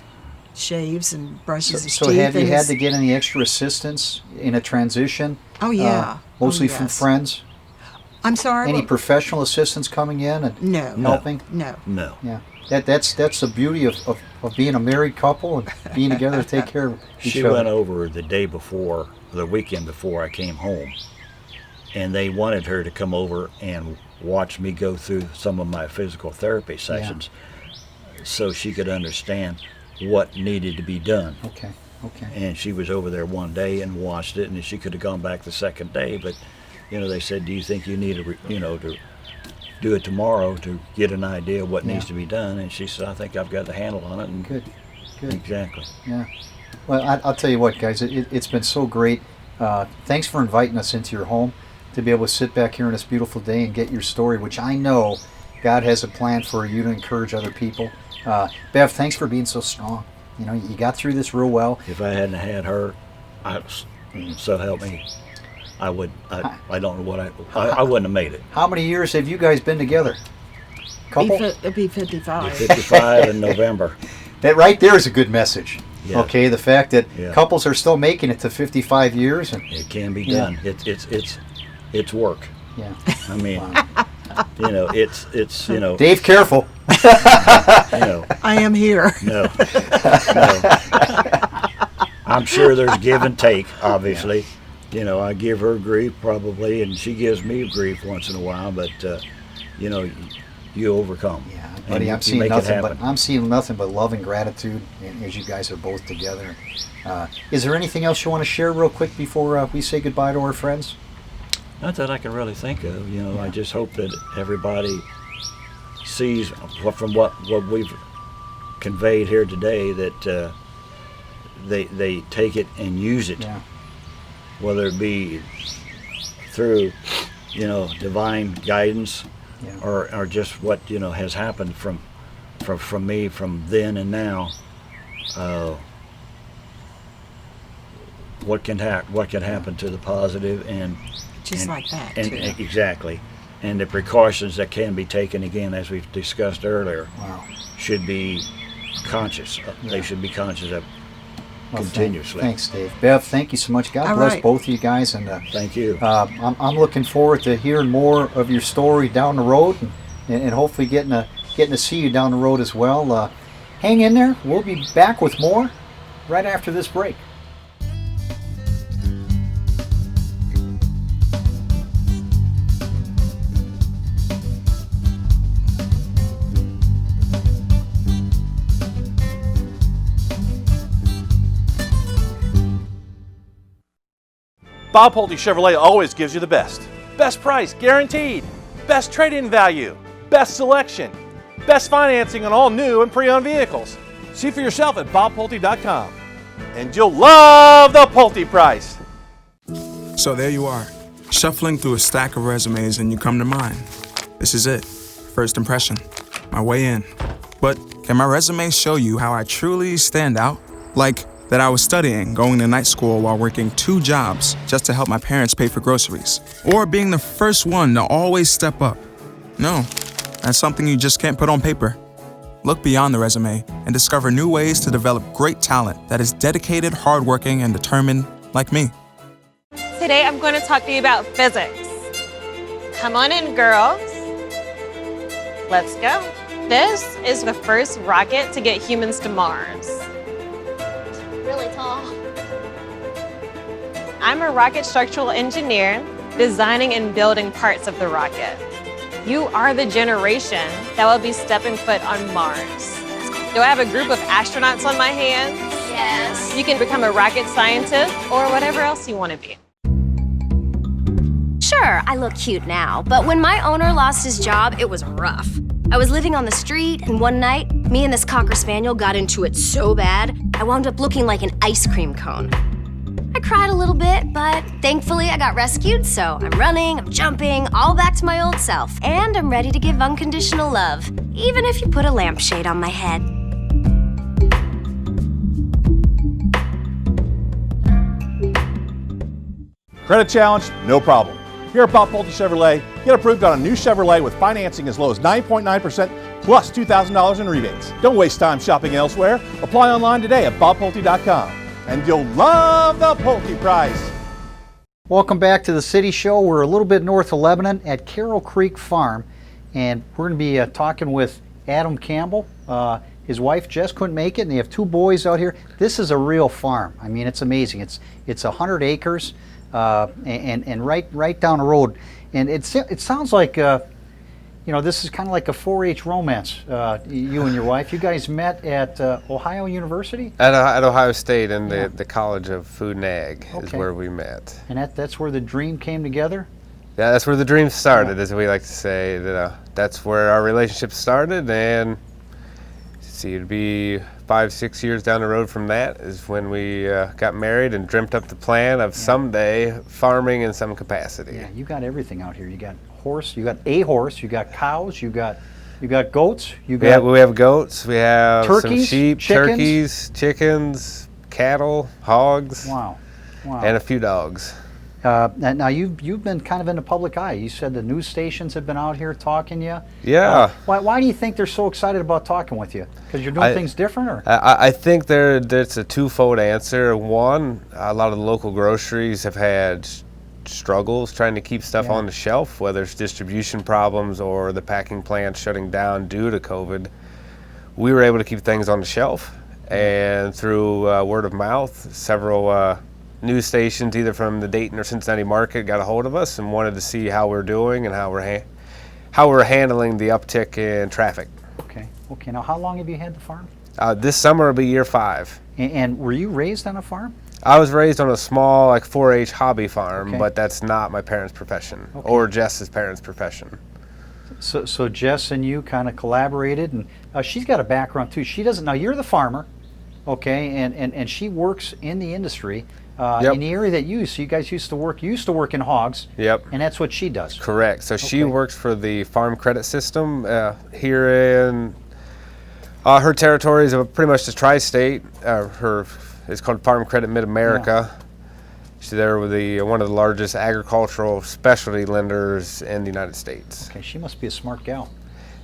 shaves and brushes his So teeth. have you had to get any extra assistance in a transition? Oh, yeah. Mostly yes. from friends? I'm sorry? Any professional assistance coming in and No. helping? No. No. Yeah. That's the beauty of being a married couple and being together to take care of each other. She went over the weekend before I came home, and they wanted her to come over and watch me go through some of my physical therapy sessions so she could understand what needed to be done. Okay. And she was over there one day and watched it, and she could have gone back the second day, but they said, do you think you need to do it tomorrow to get an idea of what needs to be done? And she said, I think I've got the handle on it. And Good. Exactly. Yeah. Well, I'll tell you what, guys, it's been so great. Thanks for inviting us into your home to be able to sit back here on this beautiful day and get your story, which I know God has a plan for you to encourage other people. Bev, thanks for being so strong. You got through this real well. If I hadn't had her, so help me, I don't know what I wouldn't have made it. How many years have you guys been together? Couple? It'll be 55. 55 in November. That right there is a good message. Yeah. Okay, the fact that couples are still making it to 55 years. And it can be done. It's work. Yeah. I mean, it's Dave, careful. I am here. No. I'm sure there's give and take, obviously. I give her grief probably, and she gives me grief once in a while, but you overcome. Yeah, buddy, I'm seeing nothing but love and gratitude as you guys are both together. Is there anything else you want to share real quick before we say goodbye to our friends? Not that I can really think of. I just hope that everybody sees from what we've conveyed here today, that they take it and use it. Yeah. Whether it be through, divine guidance, or just what has happened from me from then and now. What can happen to the positive and like that. And too. exactly, and the precautions that can be taken, again, as we've discussed earlier, should be conscious. They should be conscious of. Continuously. Thanks, Dave. Bev, thank you so much. God bless both of you guys, and thank you. I'm looking forward to hearing more of your story down the road, and hopefully getting to see you down the road as well. Hang in there. We'll be back with more right after this break. Bob Pulte Chevrolet always gives you the best. Best price guaranteed. Best trade-in value. Best selection. Best financing on all new and pre-owned vehicles. See for yourself at bobpulte.com. And you'll love the Pulte price. So there you are, shuffling through a stack of resumes and you come to mine. This is it, first impression, my way in. But can my resume show you how I truly stand out? Like that I was studying, going to night school while working 2 jobs just to help my parents pay for groceries. Or being the first one to always step up. No, that's something you just can't put on paper. Look beyond the resume and discover new ways to develop great talent that is dedicated, hardworking, and determined like me. Today I'm going to talk to you about physics. Come on in, girls. Let's go. This is the first rocket to get humans to Mars. Really tall. I'm a rocket structural engineer, designing and building parts of the rocket. You are the generation that will be stepping foot on Mars. Do I have a group of astronauts on my hands? Yes. You can become a rocket scientist or whatever else you want to be. Sure, I look cute now, but when my owner lost his job, it was rough. I was living on the street, and one night, me and this Cocker Spaniel got into it so bad, I wound up looking like an ice cream cone. I cried a little bit, but thankfully I got rescued, so I'm running, I'm jumping, all back to my old self, and I'm ready to give unconditional love, even if you put a lampshade on my head. Credit challenge? No problem. Here at Bob Pulte Chevrolet, get approved on a new Chevrolet with financing as low as 9.9% plus $2,000 in rebates. Don't waste time shopping elsewhere. Apply online today at bobpulte.com. And you'll love the Pulte price. Welcome back to the City Show. We're a little bit north of Lebanon at Carroll Creek Farm, and we're going to be talking with Adam Campbell. His wife Jess couldn't make it, and they have 2 boys out here. This is a real farm. I mean, it's amazing. It's 100 acres, and right down the road. And it sounds like this is kind of like a 4-H romance. You and your wife. You guys met at Ohio University? At Ohio State in the College of Food and Ag is where we met. And that's where the dream came together? Yeah, that's where the dream started, as we like to say. That's where our relationship started, and it'd be 5-6 years down the road from that is when we got married and dreamt up the plan of someday farming in some capacity. Yeah, you got everything out here. You got horse, you got a horse, you got cows, you got goats, we have goats, we have turkeys, some sheep, chickens. turkeys, chickens, cattle, hogs, wow. And a few dogs. Now you've been kind of in the public eye. You said the news stations have been out here talking to you. Yeah. Why do you think they're so excited about talking with you? Because you're doing things different, or? I think there's a twofold answer. One, a lot of the local groceries have had struggles trying to keep stuff on the shelf, whether it's distribution problems or the packing plant shutting down due to COVID. We were able to keep things on the shelf, and through word of mouth, several news stations, either from the Dayton or Cincinnati market, got a hold of us and wanted to see how we're doing and how we're handling the uptick in traffic. Okay. Now, how long have you had the farm? This summer will be year 5. And were you raised on a farm? I was raised on a small, 4-H hobby farm, but that's not my parents' profession or Jess's parents' profession. So Jess and you kind of collaborated, and she's got a background too. She doesn't. Now you're the farmer, okay, and she works in the industry. In the area that so you guys used to work in hogs. Yep. And that's what she does. Correct. So she works for the farm credit system here in her territory is pretty much the tri-state. It's called Farm Credit Mid-America. Yeah. She's there with one of the largest agricultural specialty lenders in the United States. Okay, she must be a smart gal.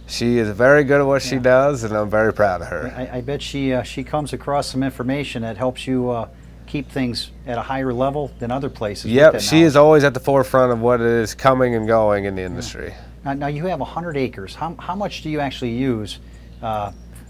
She is very good at what she does, and I'm very proud of her. I bet she comes across some information that helps you keep things at a higher level than other places. Yep, she is always at the forefront of what is coming and going in the industry. Now you have 100 acres. How much do you actually use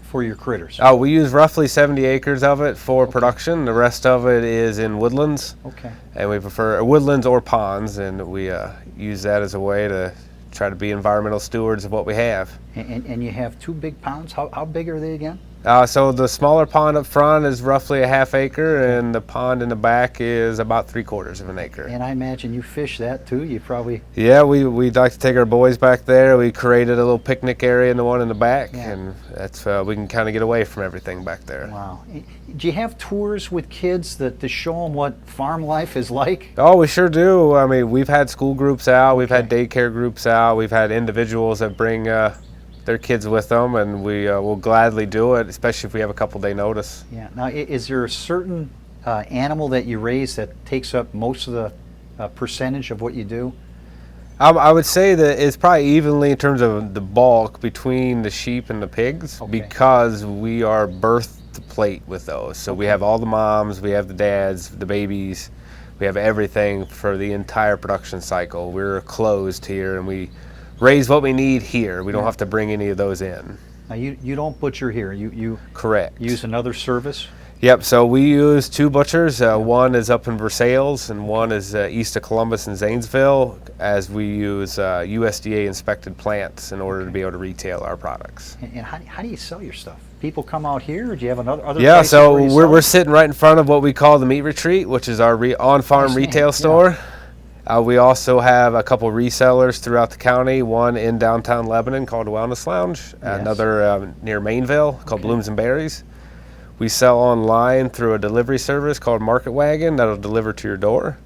for your critters? We use roughly 70 acres of it for production. The rest of it is in woodlands. Okay. And we prefer woodlands or ponds, and we use that as a way to try to be environmental stewards of what we have. And you have 2 big ponds. How big are they again? So the smaller pond up front is roughly a ½ acre, and the pond in the back is about 3/4 of an acre. And I imagine you fish that too. You probably. Yeah, we'd like to take our boys back there. We created a little picnic area in the one in the back, and that's we can kind of get away from everything back there. Wow. Do you have tours with kids to show them what farm life is like? Oh, we sure do. I mean, we've had school groups out, we've had daycare groups out, we've had individuals that bring their kids with them, and we will gladly do it, especially if we have a couple-day notice. Yeah. Now, is there a certain animal that you raise that takes up most of the percentage of what you do? I would say that it's probably evenly in terms of the bulk between the sheep and the pigs, because we are birth to plate with those. So we have all the moms, we have the dads, the babies, we have everything for the entire production cycle. We're closed here, and we raise what we need here. We don't have to bring any of those in. Now you don't butcher here. You correct. Use another service. Yep. So we use 2 butchers. One is up in Versailles, and one is east of Columbus in Zanesville. As we use USDA inspected plants in order to be able to retail our products. And how do you sell your stuff? People come out here, or do you have other Yeah, places so where you we're sell? sitting right in front of what we call the Meat Retreat, which is our on-farm retail store. We also have a couple resellers throughout the county, one in downtown Lebanon called Wellness Lounge, another near Mainville called Blooms and Berries. We sell online through a delivery service called Market Wagon that'll deliver to your door.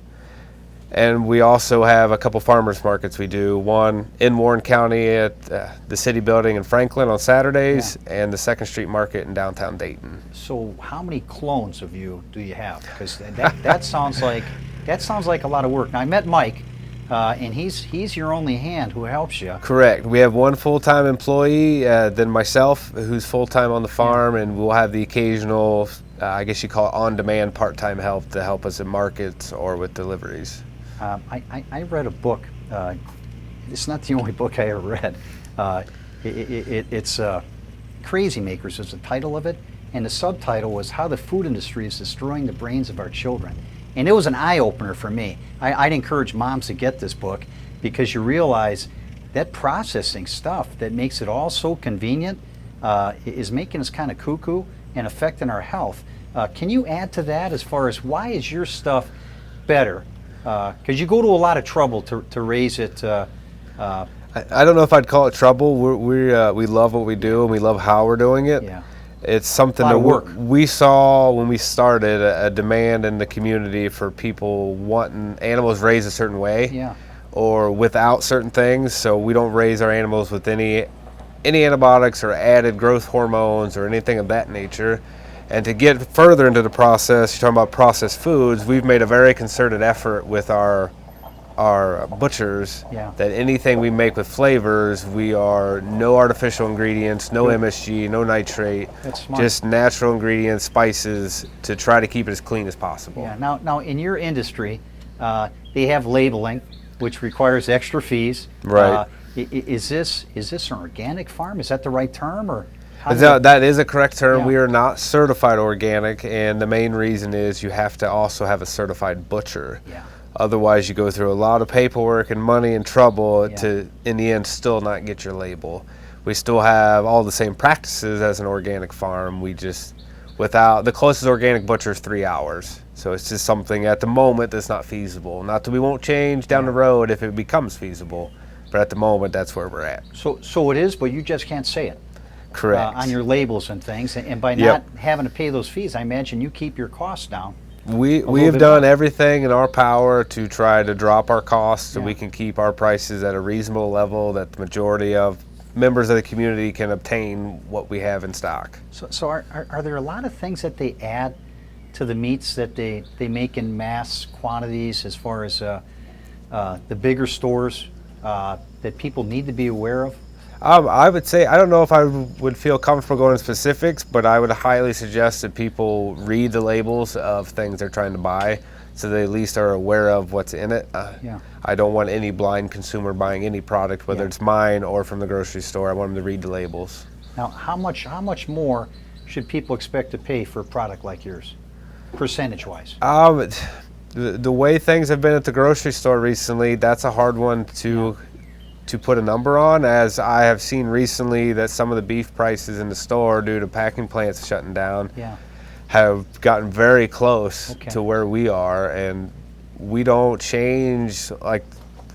And we also have a couple farmers markets we do, one in Warren County at the City Building in Franklin on Saturdays, and the 2nd Street Market in downtown Dayton. So how many clones of you do you have? Because that sounds like a lot of work. Now I met Mike, and he's your only hand who helps you. Correct. We have one full-time employee, then myself, who's full-time on the farm, and we'll have the occasional, I guess you call it on-demand part-time help to help us at markets or with deliveries. I read a book. It's not the only book I ever read. It's Crazy Makers is the title of it, and the subtitle was How the Food Industry is Destroying the Brains of Our Children. And it was an eye-opener for me. I'd encourage moms to get this book, because you realize that processing stuff that makes it all so convenient is making us kind of cuckoo and affecting our health. Can you add to that as far as why is your stuff better? Because you go to a lot of trouble to raise it. I don't know if I'd call it trouble. We love what we do, and we love how we're doing it. Yeah. It's something that we saw when we started a demand in the community for people wanting animals raised a certain way, or without certain things. So we don't raise our animals with any antibiotics or added growth hormones or anything of that nature. And to get further into the process, you're talking about processed foods, we've made a very concerted effort with our butchers that anything we make with flavors, we are no artificial ingredients, no MSG, no nitrate, just natural ingredients, spices, to try to keep it as clean as possible. Yeah. Now in your industry, they have labeling, which requires extra fees. Right. Is this an organic farm? Is that the right term, or? That is a correct term. We are not certified organic, and the main reason is you have to also have a certified butcher. Otherwise, you go through a lot of paperwork and money and trouble to, in the end, still not get your label. We still have all the same practices as an organic farm. We just, without, the closest organic butcher is 3 hours. So it's just something at the moment that's not feasible. Not that we won't change down the road if it becomes feasible, but at the moment, that's where we're at. So it is, but you just can't say it. Correct. On your labels and things, and by not having to pay those fees, I imagine you keep your costs down. We have done everything in our power to try to drop our costs so we can keep our prices at a reasonable level that the majority of members of the community can obtain what we have in stock. So are there a lot of things that they add to the meats that they make in mass quantities as far as the bigger stores that people need to be aware of? I would say, I don't know if I would feel comfortable going into specifics, but I would highly suggest that people read the labels of things they're trying to buy so they at least are aware of what's in it. I don't want any blind consumer buying any product, whether it's mine or from the grocery store. I want them to read the labels. Now, how much more should people expect to pay for a product like yours, percentage-wise? The way things have been at the grocery store recently, that's a hard one to to put a number on, as I have seen recently that some of the beef prices in the store due to packing plants shutting down have gotten very close to where we are, and we don't change like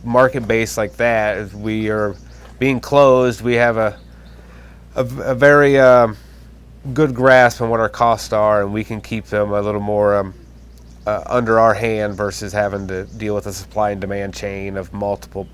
market base like that. If we are being closed, we have a very good grasp on what our costs are, and we can keep them a little more under our hand versus having to deal with a supply and demand chain of multiple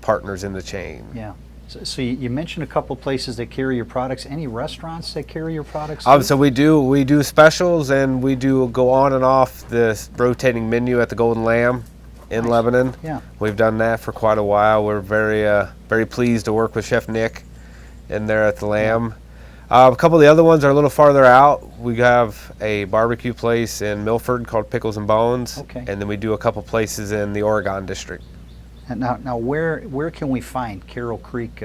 partners in the chain. Yeah. So you mentioned a couple places that carry your products. Any restaurants that carry your products? So we do specials, and we do go on and off this rotating menu at the Golden Lamb in Lebanon. Yeah. We've done that for quite a while. We're very pleased to work with Chef Nick in there at the Lamb. A couple of the other ones are a little farther out. We have a barbecue place in Milford called Pickles and Bones, and then we do a couple places in the Oregon district. And now where can we find Carroll Creek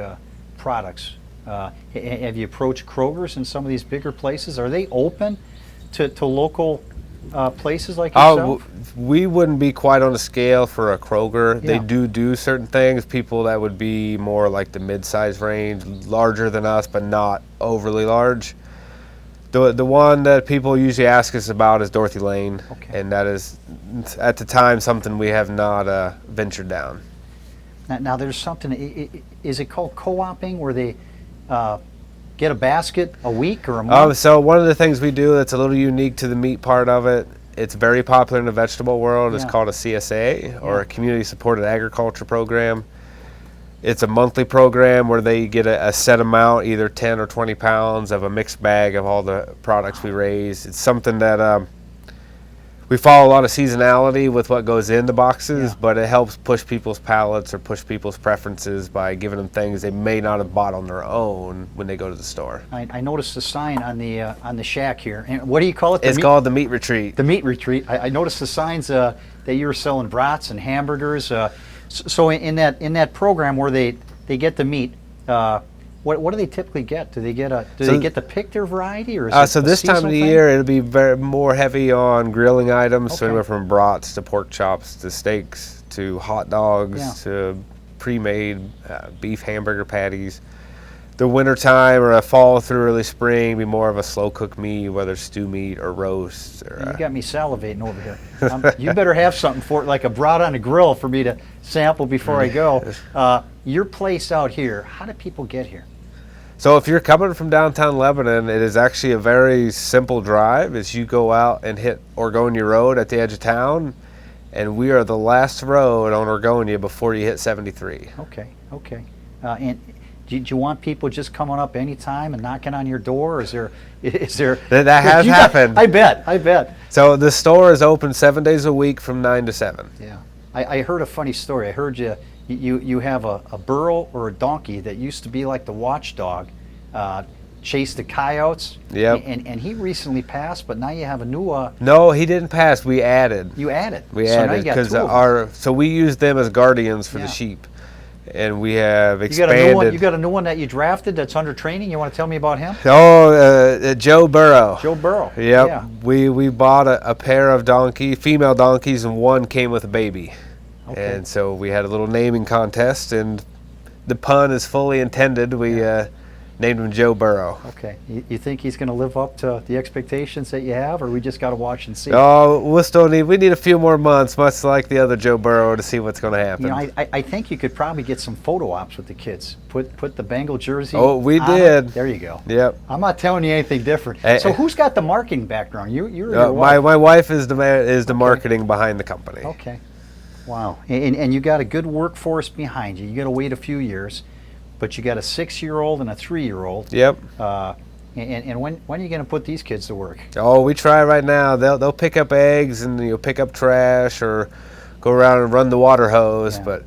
products? Have you approached Kroger's and some of these bigger places? Are they open to local places like yourself? We wouldn't be quite on the scale for a Kroger. They do certain things. People that would be more like the mid-size range, larger than us, but not overly large. The one that people usually ask us about is Dorothy Lane, and that is, at the time, something we have not ventured down. Now there's something, is it called co-oping, where they get a basket a week or a month? So one of the things we do that's a little unique to the meat part of it, it's very popular in the vegetable world, it's called a CSA, or a Community Supported Agriculture Program. It's a monthly program where they get a set amount, either 10 or 20 pounds of a mixed bag of all the products we raise. It's something that we follow a lot of seasonality with what goes in the boxes, but it helps push people's palates or push people's preferences by giving them things they may not have bought on their own when they go to the store. I noticed the sign on the shack here. And what do you call it? It's called the Meat Retreat. The Meat Retreat. I noticed the signs that you were selling brats and hamburgers. So in that program where they get the meat, what do they typically get? Do they get the pick their variety, or is it so this time of the year it'll be more heavy on grilling items, so anywhere from brats to pork chops to steaks to hot dogs to pre-made beef hamburger patties. The winter time or a fall through early spring be more of a slow cooked meat, whether stew meat or roast. You got me salivating over here. You better have something for it, like a brat on a grill for me to sample before I go. Your place out here, how do people get here? So if you're coming from downtown Lebanon, it is actually a very simple drive. As you go out and hit Orgonia Road at the edge of town, and we are the last road on Orgonia before you hit 73. Okay. And do you want people just coming up anytime and knocking on your door? Or is there that has happened? I bet. So the store is open 7 days a week from 9 to 7. Yeah. I heard a funny story. I heard you have a burro or a donkey that used to be like the watchdog, chase the coyotes. Yep. And he recently passed, but now you have a new. No, he didn't pass. We added. You added. We so added because so we use them as guardians for the sheep. And we have expanded. You got a new one that you drafted that's under training. You want to tell me about him? Joe Burrow. Joe Burrow. Yep. Yeah. We bought a pair of female donkeys, and one came with a baby. Okay. And so we had a little naming contest, and the pun is fully intended. We named him Joe Burrow. Okay. You think he's going to live up to the expectations that you have, or we just got to watch and see? Oh, we need a few more months, much like the other Joe Burrow, to see what's going to happen. You know, I think you could probably get some photo ops with the kids. Put the Bengal jersey. Oh, we did. There you go. Yep. I'm not telling you anything different. So who's got the marketing background? You're your wife. My wife is the marketing behind the company. Okay. Wow. And you got a good workforce behind you. You got to wait a few years. But you got a 6-year-old and a 3-year-old. Yep. And when are you going to put these kids to work? Oh, we try right now. They'll pick up eggs and pick up trash or go around and run the water hose. Yeah. But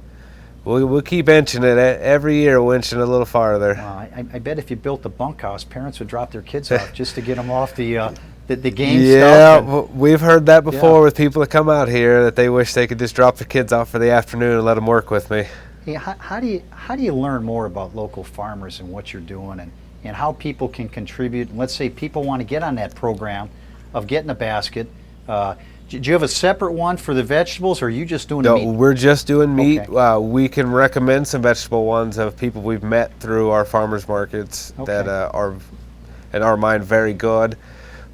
we'll keep inching it every year. We're inching a little farther. I bet if you built a bunkhouse, parents would drop their kids off just to get them off the game stuff. Yeah, we've heard that before with people that come out here that they wish they could just drop their kids off for the afternoon and let them work with me. Hey, how do you learn more about local farmers and what you're doing and how people can contribute? And let's say people want to get on that program of getting a basket. Do Do you have a separate one for the vegetables, or are you just doing No, meat? we're just doing meat. Okay. We can recommend some vegetable ones of people we've met through our farmers markets that are, in our mind, very good.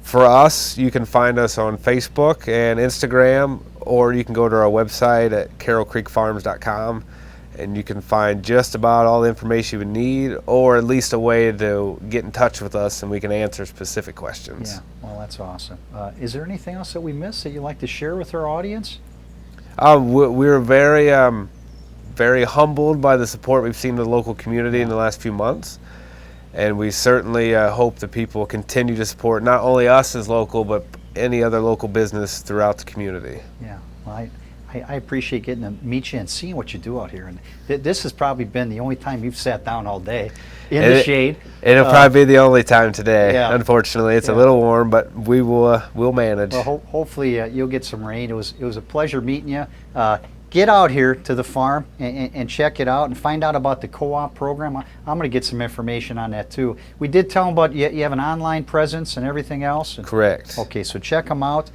For us, you can find us on Facebook and Instagram, or you can go to our website at carrollcreekfarms.com, and you can find just about all the information you would need, or at least a way to get in touch with us and we can answer specific questions. Yeah, well, that's awesome. Is there anything else that we missed that you'd like to share with our audience? We're very humbled by the support we've seen in the local community in the last few months. And we certainly hope that people continue to support not only us as local, but any other local business throughout the community. Yeah, well, I appreciate getting to meet you and seeing what you do out here. And this has probably been the only time you've sat down all day in the shade. It'll probably be the only time today. Yeah. Unfortunately, it's a little warm, but we'll manage. Well, hopefully you'll get some rain. It was a pleasure meeting you. Get out here to the farm and check it out and find out about the co-op program. I'm going to get some information on that too. We did tell them about you have an online presence and everything else. Correct. Okay, so check them out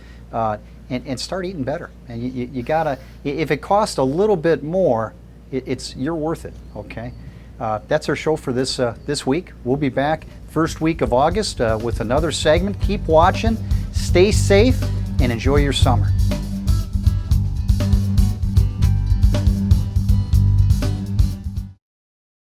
and start eating better. And you gotta, if it costs a little bit more, you're worth it. Okay, that's our show for this week. We'll be back first week of August with another segment. Keep watching, stay safe, and enjoy your summer.